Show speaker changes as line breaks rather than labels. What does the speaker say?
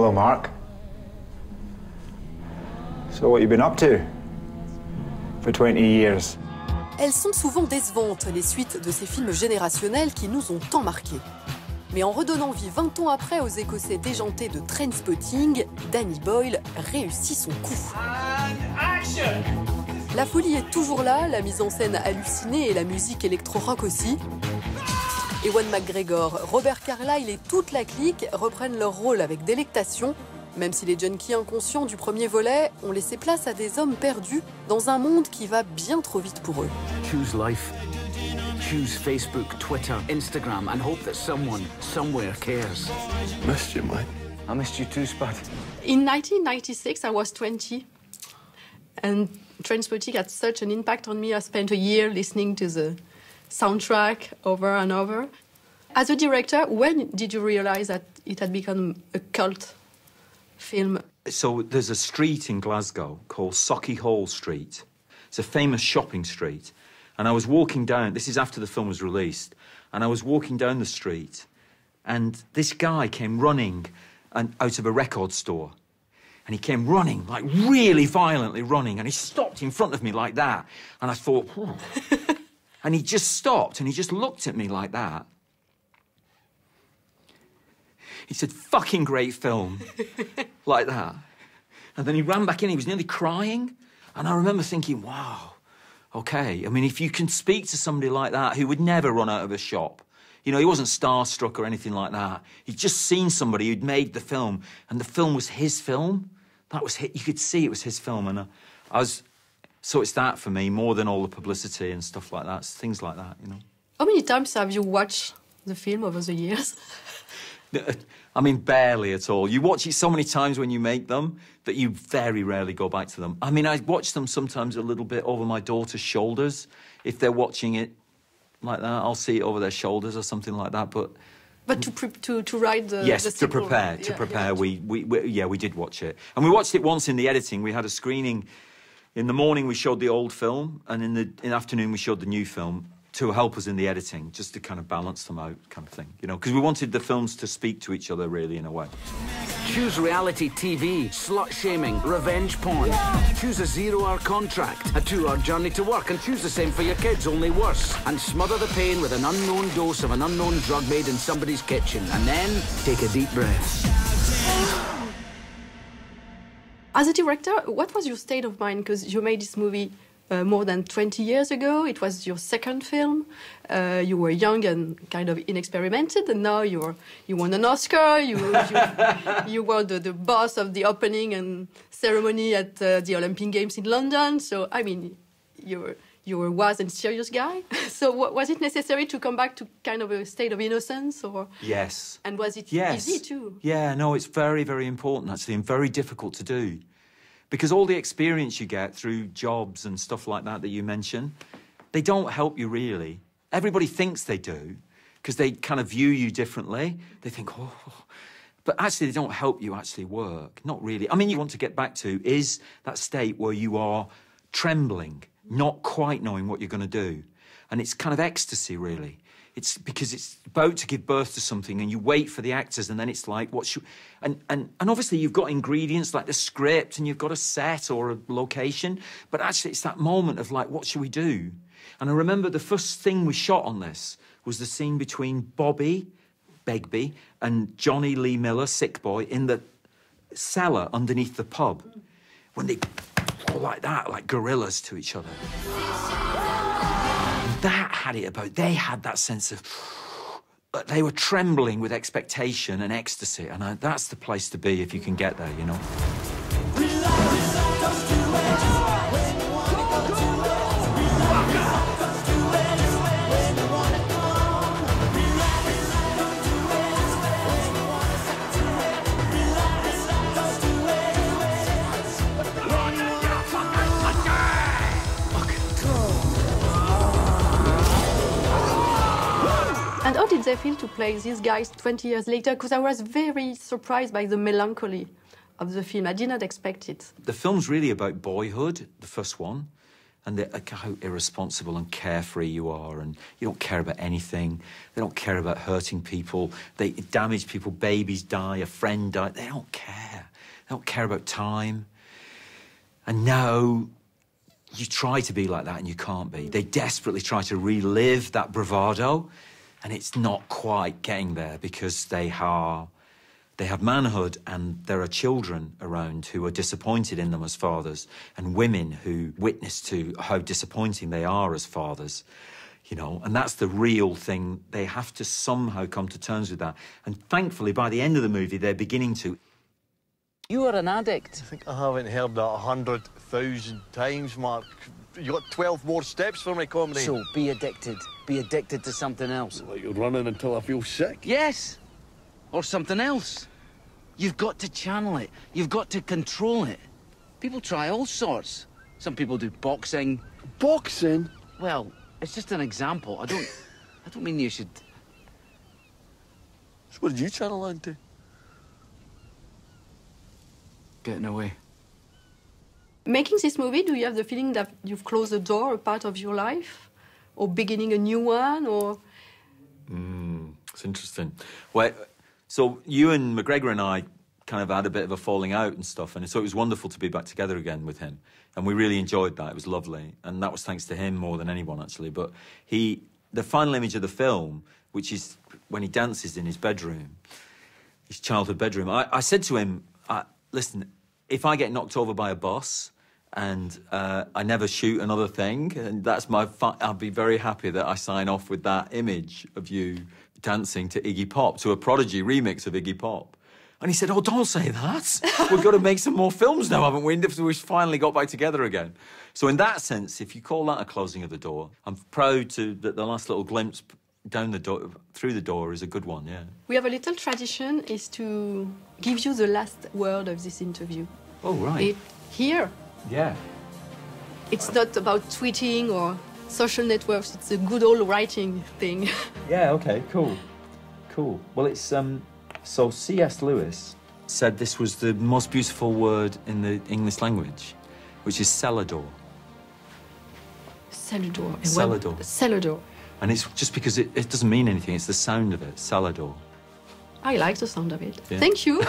Hello, Mark. So what you been up to for 20 years?
Elles sont souvent décevantes, les suites de ces films générationnels qui nous ont tant marqués. Mais en redonnant vie 20 ans après aux Écossais déjantés de Trainspotting, Danny Boyle réussit son coup. La folie est toujours là, la mise en scène hallucinée et la musique électro-rock aussi. Ewan McGregor, Robert Carlyle et toute la clique reprennent leur rôle avec délectation, même si les junkies inconscients du premier volet ont laissé place à des hommes perdus dans un monde qui va bien trop vite pour eux.
Choose life. Choose Facebook, Twitter, Instagram, and hope that someone, somewhere cares.
Missed you, mate.
I missed you too, Spud.
In 1996, I was 20. And Trainspotting had such an impact on me. I spent a year listening to the soundtrack over and over. As a director, when did you realize that it had become a cult film?
So there's a street in Glasgow called Sauchiehall Street. It's a famous shopping street. And I was walking down, this is after the film was released, and I was walking down the street, and this guy came running out of a record store. And he came running, like really violently running, and he stopped in front of me like that. And I thought, oh. And he just stopped, and he just looked at me like that. He said, fucking great film, like that. And then he ran back in, he was nearly crying. And I remember thinking, wow, okay. I mean, if you can speak to somebody like that who would never run out of a shop, you know, he wasn't starstruck or anything like that. He'd just seen somebody who'd made the film, and the film was his film. That was you could see it was his film, and so it's that for me more than all the publicity and stuff like that. It's things like that, you know.
How many times have you watched the film over the years?
I mean, barely at all. You watch it so many times when you make them that you very rarely go back to them. I mean, I watch them sometimes a little bit over my daughter's shoulders. If they're watching it like that, I'll see it over their shoulders or something like that. But
to write the
yes,
the
to prepare.
Yeah.
We did watch it, and we watched it once in the editing. We had a screening. In the morning we showed the old film, and in the afternoon we showed the new film to help us in the editing, just to kind of balance them out, kind of thing, you know, because we wanted the films to speak to each other, really, in a way.
Choose reality TV, slut-shaming, revenge porn. Choose a 0-hour contract, a 2-hour journey to work, and choose the same for your kids, only worse. And smother the pain with an unknown dose of an unknown drug made in somebody's kitchen. And then, take a deep breath.
As a director, what was your state of mind? Because you made this movie more than 20 years ago. It was your second film. You were young and kind of inexperimented, and now you won an Oscar. You were the boss of the opening and ceremony at the Olympic Games in London. So, I mean, you were a wise and serious guy. So was it necessary to come back to kind of a state of innocence? Or
Yes.
And was it
yes.
easy too?
Yeah, no, it's very, very important, actually, and very difficult to do. Because all the experience you get through jobs and stuff like that you mention, they don't help you really. Everybody thinks they do, because they kind of view you differently. They think, oh, but actually they don't help you actually work. Not really. I mean, you want to get back to is that state where you are trembling, not quite knowing what you're going to do. And it's kind of ecstasy, really. It's because it's about to give birth to something, and you wait for the actors, and then it's like, and obviously you've got ingredients like the script, and you've got a set or a location, but actually it's that moment of like, what should we do? And I remember the first thing we shot on this was the scene between Bobby Begbie and Johnny Lee Miller, Sick Boy, in the cellar underneath the pub, when they go like that, like gorillas to each other. That had it about, they had that sense of, they were trembling with expectation and ecstasy, and that's the place to be if you can get there, you know.
And how did they feel to play these guys 20 years later? Because I was very surprised by the melancholy of the film. I did not expect it.
The film's really about boyhood, the first one, and how irresponsible and carefree you are, and you don't care about anything. They don't care about hurting people. They damage people. Babies die. A friend died. They don't care. They don't care about time. And now you try to be like that and you can't be. They desperately try to relive that bravado, and it's not quite getting there because they have manhood, and there are children around who are disappointed in them as fathers, and women who witness to how disappointing they are as fathers, you know, and that's the real thing. They have to somehow come to terms with that. And thankfully, by the end of the movie, they're beginning to.
You are an addict.
I think I haven't heard that 100,000 times, Mark. You got 12 more steps for me, comedy.
So, be addicted. Be addicted to something else.
Like you're running until I feel sick?
Yes. Or something else. You've got to channel it. You've got to control it. People try all sorts. Some people do boxing.
Boxing?
Well, it's just an example. I don't mean you should...
So what did you channel into?
Getting away.
Making this movie, do you have the feeling that you've closed the door, a part of your life? Or beginning a new one, or...?
It's interesting. Well, so Ewan McGregor and I kind of had a bit of a falling out and stuff, and so it was wonderful to be back together again with him. And we really enjoyed that. It was lovely. And that was thanks to him more than anyone, actually. But the final image of the film, which is when he dances in his bedroom, his childhood bedroom, I said to him, listen, if I get knocked over by a bus and I never shoot another thing, and that's I'll be very happy that I sign off with that image of you dancing to Iggy Pop, to a Prodigy remix of Iggy Pop. And he said, oh, don't say that. We've got to make some more films now, haven't we? We've finally got back together again. So in that sense, if you call that a closing of the door, I'm proud that the last little glimpse down the door, through the door, is a good one, yeah.
We have a little tradition is to give you the last word of this interview.
Oh, right.
Here.
Yeah.
It's not about tweeting or social networks. It's a good old writing thing.
Yeah, okay, cool. Cool. Well, it's, so C.S. Lewis said this was the most beautiful word in the English language, which is cellar door.
Cellar door.
Cellar door.
Cellar door.
And it's just because it doesn't mean anything, it's the sound of it, cellar door.
I like the sound of it.
Yeah.
Thank you.